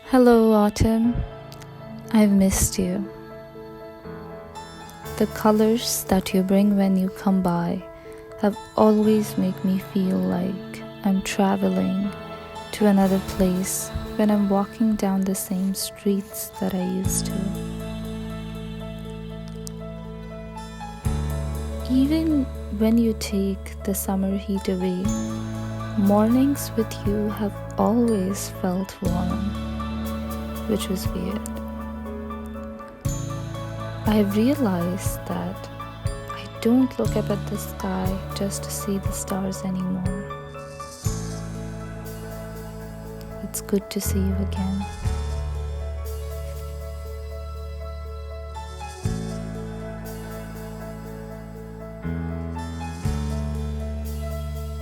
Hello, Autumn. I've missed you. The colors that you bring when you come by have always made me feel like I'm traveling to another place when I'm walking down the same streets that I used to. Even when you take the summer heat away, mornings with you have always felt warm, which was weird. I have realized that I don't look up at the sky just to see the stars anymore. It's good to see you again.